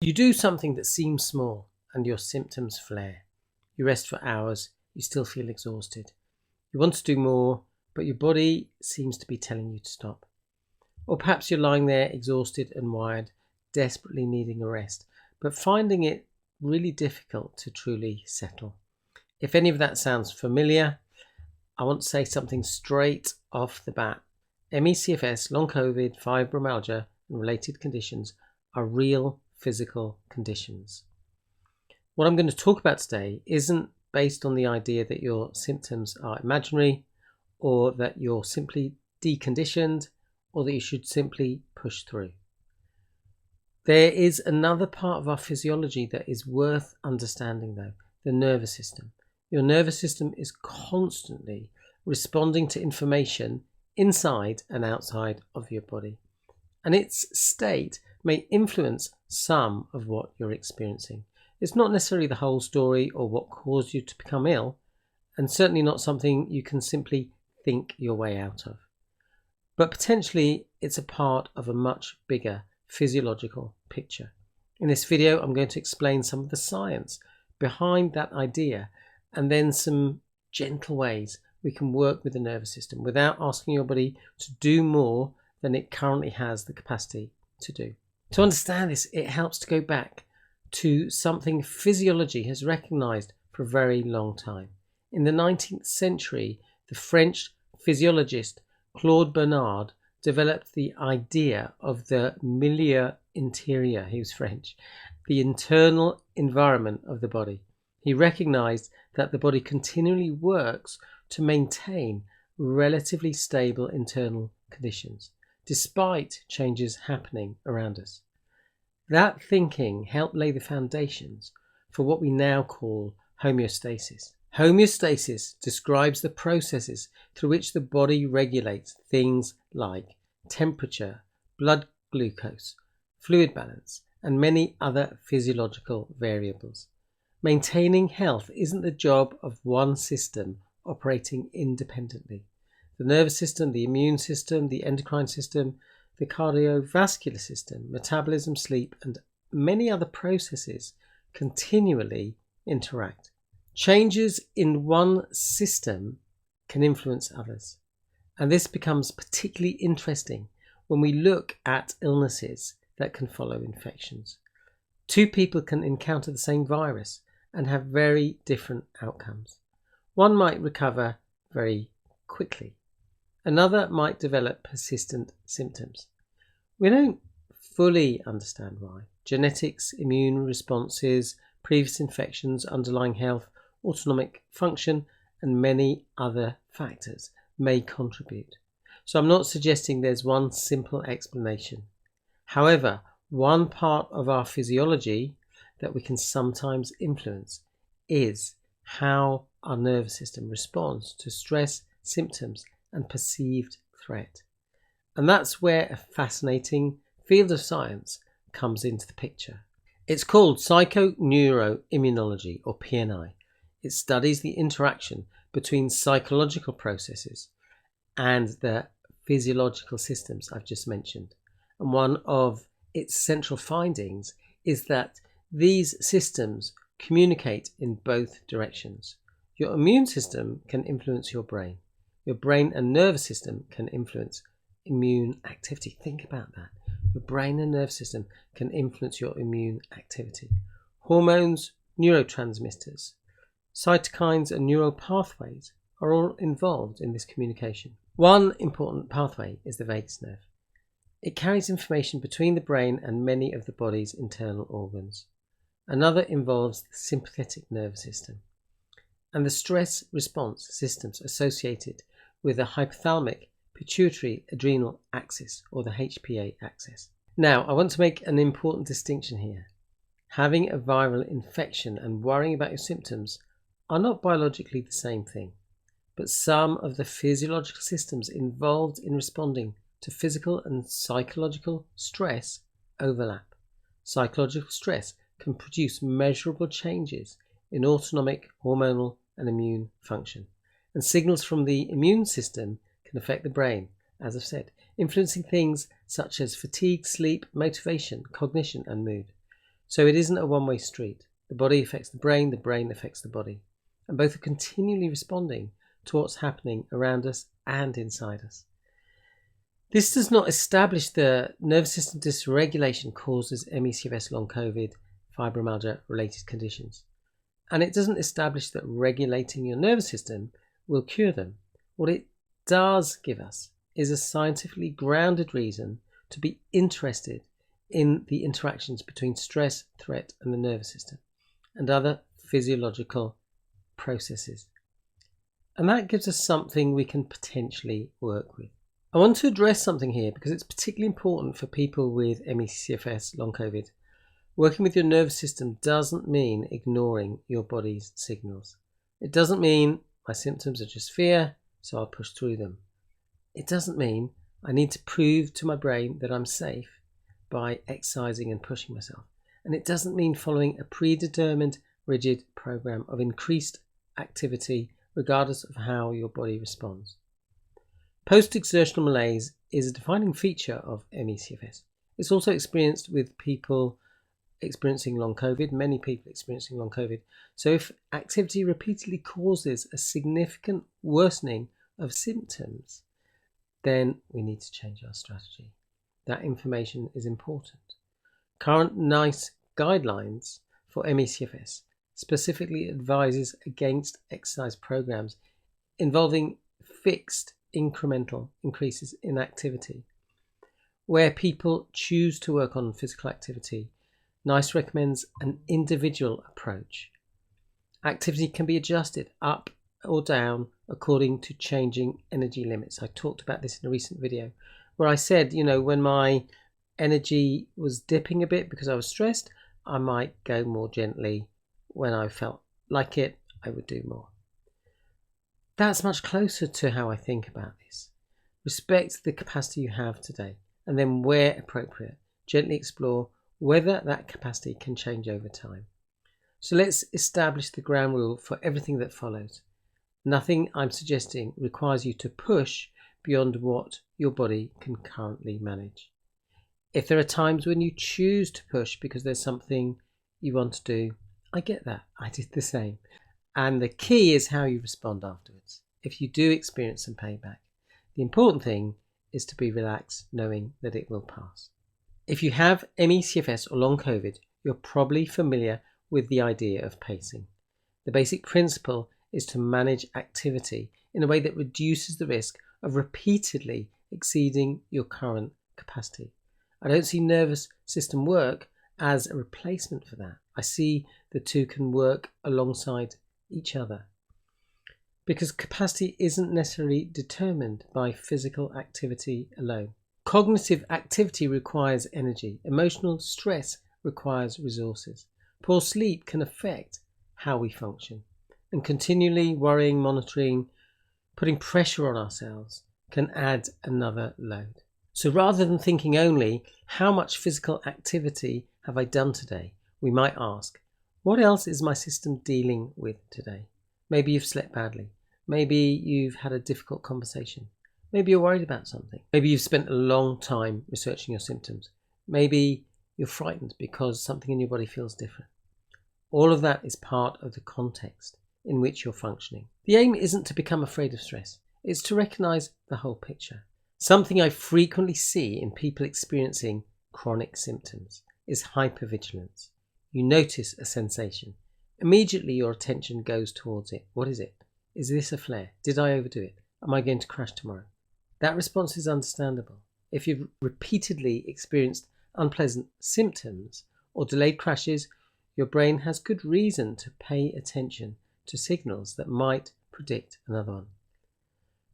You do something that seems small and your symptoms flare. You rest for hours, you still feel exhausted. You want to do more, but your body seems to be telling you to stop. Or perhaps you're lying there exhausted and wired, desperately needing a rest, but finding it really difficult to truly settle. If any of that sounds familiar, I want to say something straight off the bat. ME, CFS, long COVID, fibromyalgia, and related conditions are real physical conditions. What I'm going to talk about today isn't based on the idea that your symptoms are imaginary, or that you're simply deconditioned, or that you should simply push through. There is another part of our physiology that is worth understanding though, the nervous system. Your nervous system is constantly responding to information inside and outside of your body, and its state may influence some of what you're experiencing. It's not necessarily the whole story or what caused you to become ill, and certainly not something you can simply think your way out of. But potentially it's a part of a much bigger physiological picture. In this video, I'm going to explain some of the science behind that idea, and then some gentle ways we can work with the nervous system without asking your body to do more than it currently has the capacity to do. To understand this, it helps to go back to something physiology has recognized for a very long time. In the 19th century, the French physiologist Claude Bernard developed the idea of the milieu intérieur, he was French, the internal environment of the body. He recognized that the body continually works to maintain relatively stable internal conditions, despite changes happening around us. That thinking helped lay the foundations for what we now call homeostasis. Homeostasis describes the processes through which the body regulates things like temperature, blood glucose, fluid balance, and many other physiological variables. Maintaining health isn't the job of one system operating independently. The nervous system, the immune system, the endocrine system, the cardiovascular system, metabolism, sleep, and many other processes continually interact. Changes in one system can influence others, and this becomes particularly interesting when we look at illnesses that can follow infections. Two people can encounter the same virus and have very different outcomes. One might recover very quickly. Another might develop persistent symptoms. We don't fully understand why. Genetics, immune responses, previous infections, underlying health, autonomic function, and many other factors may contribute. So I'm not suggesting there's one simple explanation. However, one part of our physiology that we can sometimes influence is how our nervous system responds to stress, symptoms, and perceived threat. And that's where a fascinating field of science comes into the picture. It's called Psychoneuroimmunology, or PNI. It studies the interaction between psychological processes and the physiological systems I've just mentioned. And one of its central findings is that these systems communicate in both directions. Your immune system can influence your brain. Your brain and nervous system can influence immune activity. Think about that. Your brain and nervous system can influence your immune activity. Hormones, neurotransmitters, cytokines, and neural pathways are all involved in this communication. One important pathway is the vagus nerve. It carries information between the brain and many of the body's internal organs. Another involves the sympathetic nervous system and the stress response systems associated with the hypothalamic pituitary adrenal axis, or the HPA axis. Now, I want to make an important distinction here. Having a viral infection and worrying about your symptoms are not biologically the same thing, but some of the physiological systems involved in responding to physical and psychological stress overlap. Psychological stress can produce measurable changes in autonomic, hormonal, and immune function, and signals from the immune system can affect the brain, as I've said, influencing things such as fatigue, sleep, motivation, cognition, and mood. So it isn't a one-way street. The body affects the brain affects the body. And both are continually responding to what's happening around us and inside us. This does not establish the nervous system dysregulation causes ME/CFS, long COVID, fibromyalgia related conditions. And it doesn't establish that regulating your nervous system will cure them. What it does give us is a scientifically grounded reason to be interested in the interactions between stress, threat, and the nervous system and other physiological processes. And that gives us something we can potentially work with. I want to address something here because it's particularly important for people with ME/CFS, long COVID. Working with your nervous system doesn't mean ignoring your body's signals. It doesn't mean my symptoms are just fear, so I'll push through them. It doesn't mean I need to prove to my brain that I'm safe by exercising and pushing myself. And it doesn't mean following a predetermined, rigid program of increased activity regardless of how your body responds. Post-exertional malaise is a defining feature of ME/CFS. It's also experienced with people experiencing long COVID, many people experiencing long COVID. So if activity repeatedly causes a significant worsening of symptoms, then we need to change our strategy. That information is important. Current NICE guidelines for ME/CFS specifically advises against exercise programs involving fixed incremental increases in activity. Where people choose to work on physical activity, NICE recommends an individual approach. Activity can be adjusted up or down according to changing energy limits. I talked about this in a recent video where I said, when my energy was dipping a bit because I was stressed, I might go more gently. When I felt like it, I would do more. That's much closer to how I think about this. Respect the capacity you have today, and then where appropriate, gently explore whether that capacity can change over time. So let's establish the ground rule for everything that follows. Nothing I'm suggesting requires you to push beyond what your body can currently manage. If there are times when you choose to push because there's something you want to do, I get that. I did the same. And the key is how you respond afterwards. If you do experience some payback, the important thing is to be relaxed, knowing that it will pass. If you have ME/CFS or long COVID, you're probably familiar with the idea of pacing. The basic principle is to manage activity in a way that reduces the risk of repeatedly exceeding your current capacity. I don't see nervous system work as a replacement for that. I see the two can work alongside each other because capacity isn't necessarily determined by physical activity alone. Cognitive activity requires energy. Emotional stress requires resources. Poor sleep can affect how we function, and continually worrying, monitoring, putting pressure on ourselves can add another load. So rather than thinking only, how much physical activity have I done today, we might ask, what else is my system dealing with today? Maybe you've slept badly. Maybe you've had a difficult conversation. Maybe you're worried about something. Maybe you've spent a long time researching your symptoms. Maybe you're frightened because something in your body feels different. All of that is part of the context in which you're functioning. The aim isn't to become afraid of stress. It's to recognize the whole picture. Something I frequently see in people experiencing chronic symptoms is hypervigilance. You notice a sensation. Immediately your attention goes towards it. What is it? Is this a flare? Did I overdo it? Am I going to crash tomorrow? That response is understandable. If you've repeatedly experienced unpleasant symptoms or delayed crashes, your brain has good reason to pay attention to signals that might predict another one.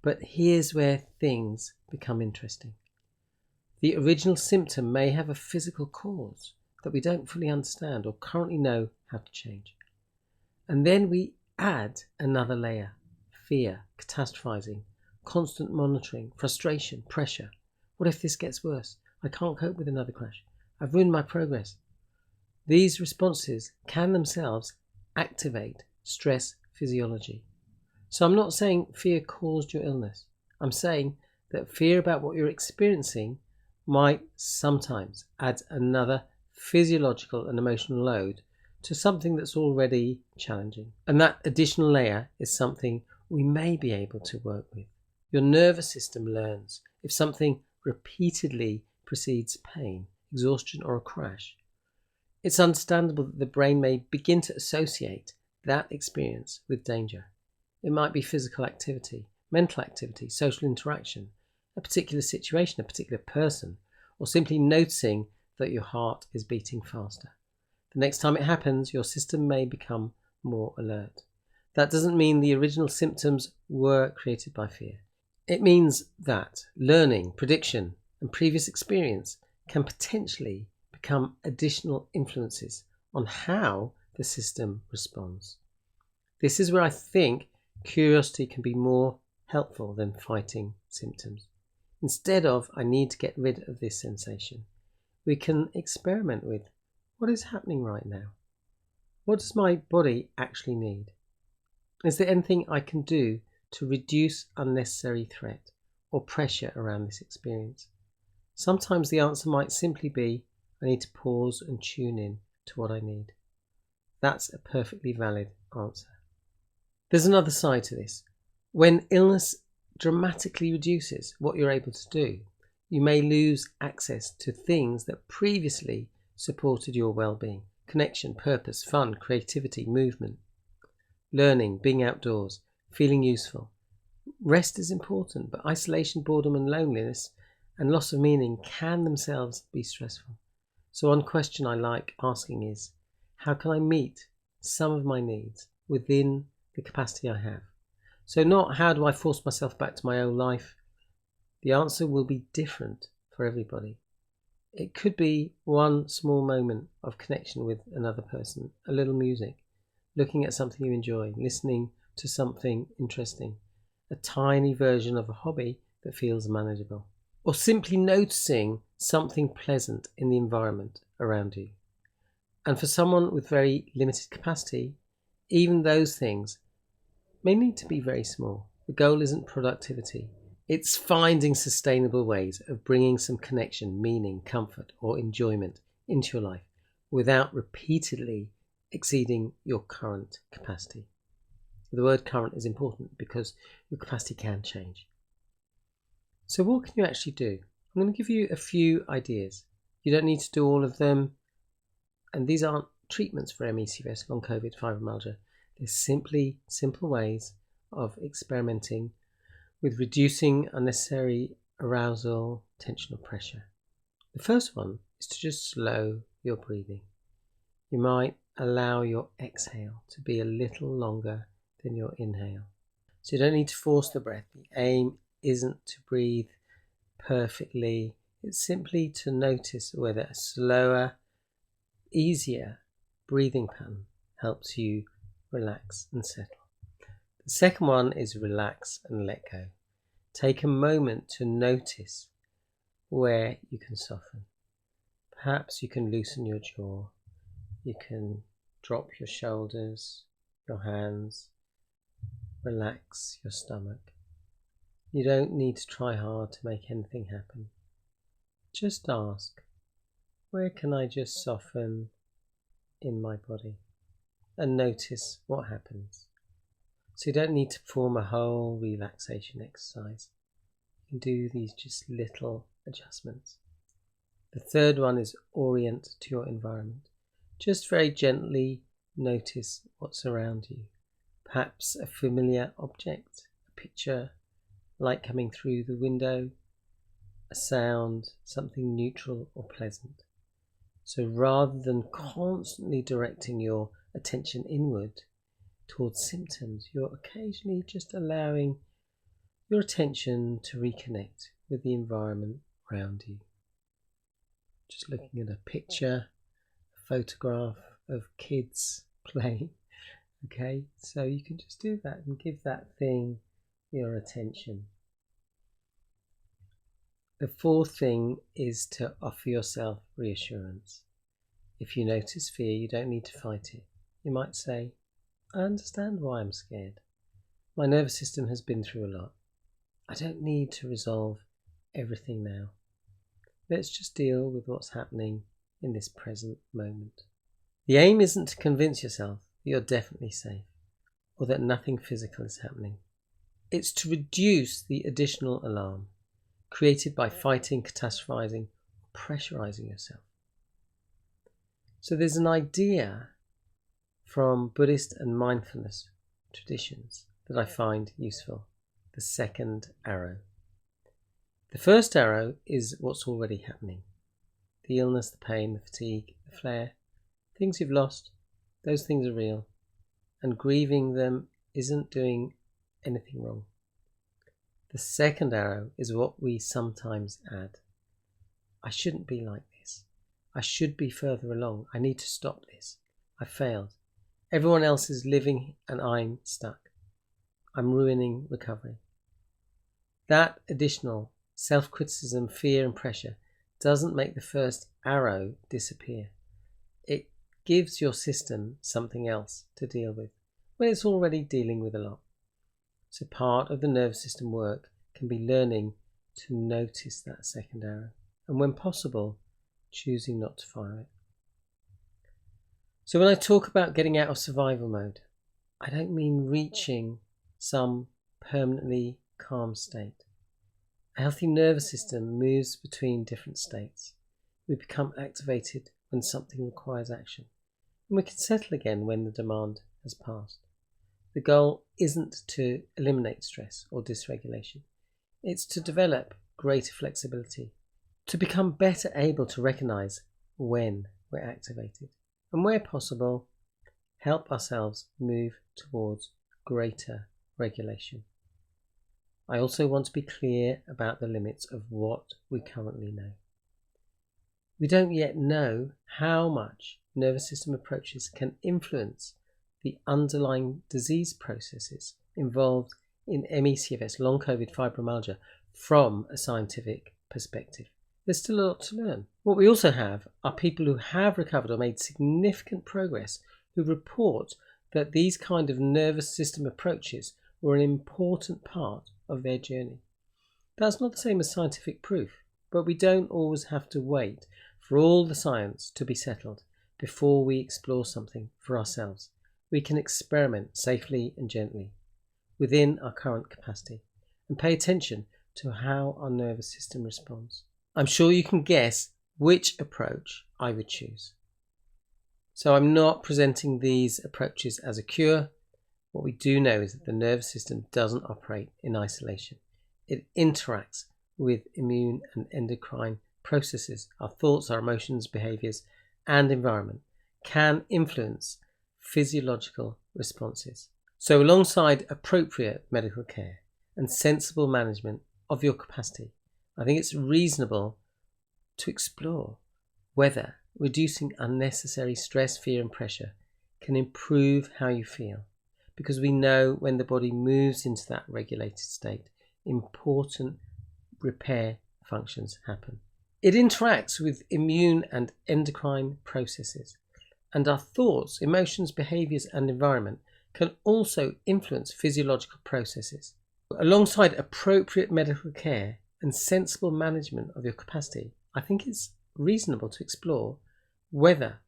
But here's where things become interesting. The original symptom may have a physical cause that we don't fully understand or currently know how to change. And then we add another layer: fear, catastrophizing, constant monitoring, frustration, pressure. What if this gets worse? I can't cope with another crash. I've ruined my progress. These responses can themselves activate stress physiology. So I'm not saying fear caused your illness. I'm saying that fear about what you're experiencing might sometimes add another physiological and emotional load to something that's already challenging. And that additional layer is something we may be able to work with. Your nervous system learns if something repeatedly precedes pain, exhaustion, or a crash. It's understandable that the brain may begin to associate that experience with danger. It might be physical activity, mental activity, social interaction, a particular situation, a particular person, or simply noticing that your heart is beating faster. The next time it happens, your system may become more alert. That doesn't mean the original symptoms were created by fear. It means that learning, prediction, and previous experience can potentially become additional influences on how the system responds. This is where I think curiosity can be more helpful than fighting symptoms. Instead of, I need to get rid of this sensation, we can experiment with what is happening right now. What does my body actually need? Is there anything I can do to reduce unnecessary threat or pressure around this experience? Sometimes the answer might simply be, I need to pause and tune in to what I need. That's a perfectly valid answer. There's another side to this. When illness dramatically reduces what you're able to do, you may lose access to things that previously supported your well-being. Connection, purpose, fun, creativity, movement, learning, being outdoors, feeling useful. Rest is important, but isolation, boredom, and loneliness and loss of meaning can themselves be stressful. So one question I like asking is, how can I meet some of my needs within the capacity I have? So not how do I force myself back to my old life? The answer will be different for everybody. It could be one small moment of connection with another person, a little music, looking at something you enjoy, listening to something interesting, a tiny version of a hobby that feels manageable, or simply noticing something pleasant in the environment around you. And for someone with very limited capacity, even those things may need to be very small. The goal isn't productivity. It's finding sustainable ways of bringing some connection, meaning, comfort, or enjoyment into your life without repeatedly exceeding your current capacity. The word current is important because your capacity can change. So what can you actually do? I'm going to give you a few ideas. You don't need to do all of them. And these aren't treatments for ME, CFS, long COVID, fibromyalgia. They're simply simple ways of experimenting with reducing unnecessary arousal, tension, or pressure. The first one is to just slow your breathing. You might allow your exhale to be a little longer than your inhale. So you don't need to force the breath. The aim isn't to breathe perfectly. It's simply to notice whether a slower, easier breathing pattern helps you relax and settle. The second one is relax and let go. Take a moment to notice where you can soften. Perhaps you can loosen your jaw. You can drop your shoulders, your hands, relax your stomach. You don't need to try hard to make anything happen. Just ask, where can I just soften in my body? And notice what happens. So you don't need to perform a whole relaxation exercise. You can do these just little adjustments. The third one is orient to your environment. Just very gently notice what's around you. Perhaps a familiar object, a picture, light coming through the window, a sound, something neutral or pleasant. So rather than constantly directing your attention inward towards symptoms, you're occasionally just allowing your attention to reconnect with the environment around you. Just looking at a picture, a photograph of kids playing. Okay, so you can just do that and give that thing your attention. The fourth thing is to offer yourself reassurance. If you notice fear, you don't need to fight it. You might say, I understand why I'm scared. My nervous system has been through a lot. I don't need to resolve everything now. Let's just deal with what's happening in this present moment. The aim isn't to convince yourself that you're definitely safe or that nothing physical is happening. It's to reduce the additional alarm created by fighting, catastrophizing, or pressurizing yourself. So there's an idea from Buddhist and mindfulness traditions that I find useful. The second arrow. The first arrow is what's already happening. The illness, the pain, the fatigue, the flare, things you've lost, those things are real. And grieving them isn't doing anything wrong. The second arrow is what we sometimes add. I shouldn't be like this. I should be further along. I need to stop this. I failed. Everyone else is living and I'm stuck. I'm ruining recovery. That additional self-criticism, fear and pressure doesn't make the first arrow disappear. It gives your system something else to deal with when it's already dealing with a lot. So part of the nervous system work can be learning to notice that second arrow and when possible, choosing not to fire it. So when I talk about getting out of survival mode, I don't mean reaching some permanently calm state. A healthy nervous system moves between different states. We become activated when something requires action, and we can settle again when the demand has passed. The goal isn't to eliminate stress or dysregulation. It's to develop greater flexibility, to become better able to recognize when we're activated, and where possible, help ourselves move towards greater regulation. I also want to be clear about the limits of what we currently know. We don't yet know how much nervous system approaches can influence the underlying disease processes involved in ME/CFS, long COVID fibromyalgia, from a scientific perspective. There's still a lot to learn. What we also have are people who have recovered or made significant progress who report that these kind of nervous system approaches were an important part of their journey. That's not the same as scientific proof, but we don't always have to wait for all the science to be settled before we explore something for ourselves. We can experiment safely and gently within our current capacity and pay attention to how our nervous system responds. I'm sure you can guess which approach I would choose. So I'm not presenting these approaches as a cure. What we do know is that the nervous system doesn't operate in isolation. It interacts with immune and endocrine processes. Our thoughts, our emotions, behaviors, and environment can influence physiological responses. So alongside appropriate medical care and sensible management of your capacity, I think it's reasonable to explore whether reducing unnecessary stress, fear and pressure can improve how you feel. Because we know when the body moves into that regulated state, important repair functions happen. It interacts with immune and endocrine processes, and our thoughts, emotions, behaviors and environment can also influence physiological processes. Alongside appropriate medical care and sensible management of your capacity, I think it's reasonable to explore whether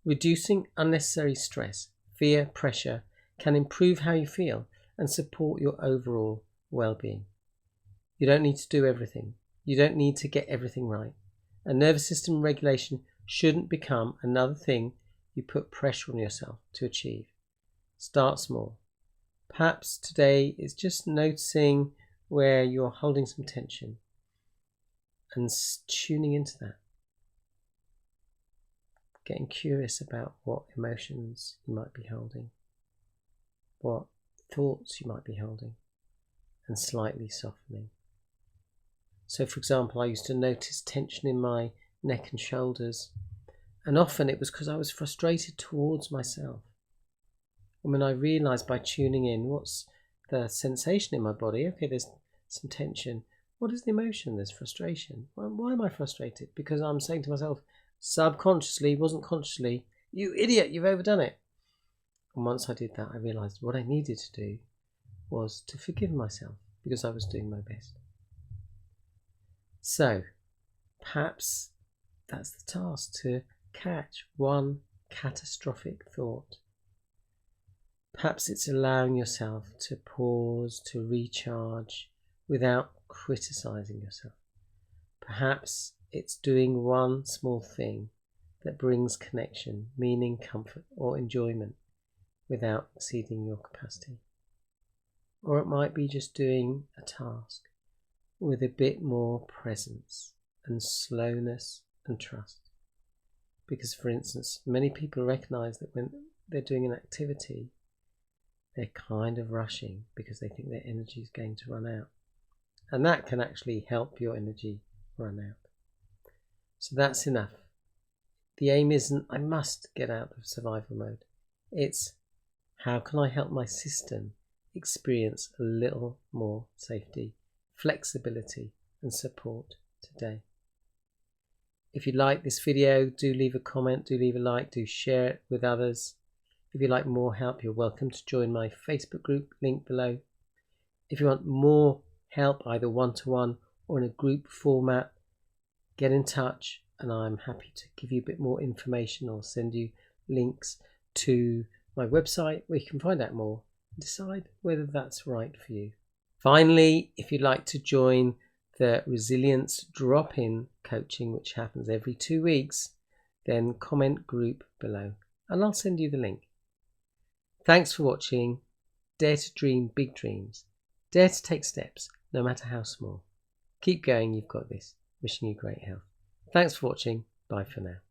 reducing unnecessary stress, fear, pressure can improve how you feel and support your overall well-being. You don't need to do everything. You don't need to get everything right. And nervous system regulation shouldn't become another thing you put pressure on yourself to achieve. Start small. Perhaps today is just noticing where you're holding some tension and tuning into that. Getting curious about what emotions you might be holding, what thoughts you might be holding, and slightly softening. So for example, I used to notice tension in my neck and shoulders, and often it was because I was frustrated towards myself. And when I realised by tuning in, what's the sensation in my body? Okay, there's some tension. What is the emotion? There's frustration. Why am I frustrated? Because I'm saying to myself, subconsciously, wasn't consciously, you idiot, you've overdone it. And once I did that, I realised what I needed to do was to forgive myself because I was doing my best. So, perhaps that's the task, to catch one catastrophic thought. Perhaps it's allowing yourself to pause, to recharge without criticizing yourself. Perhaps it's doing one small thing that brings connection, meaning, comfort, or enjoyment without exceeding your capacity. Or it might be just doing a task with a bit more presence and slowness and trust. Because, for instance, many people recognize that when they're doing an activity, they're kind of rushing because they think their energy is going to run out. And that can actually help your energy run out. So that's enough. The aim isn't, I must get out of survival mode. It's, how can I help my system experience a little more safety, flexibility, and support today? If you like this video, do leave a comment, do leave a like, do share it with others. If you'd like more help, you're welcome to join my Facebook group, link below. If you want more help, either one-to-one or in a group format, get in touch and I'm happy to give you a bit more information or send you links to my website where you can find out more and decide whether that's right for you. Finally, if you'd like to join the Resilience Drop-In coaching, which happens every 2 weeks, then comment group below and I'll send you the link. Thanks for watching. Dare to dream big dreams. Dare to take steps, no matter how small. Keep going, you've got this. Wishing you great health. Thanks for watching. Bye for now.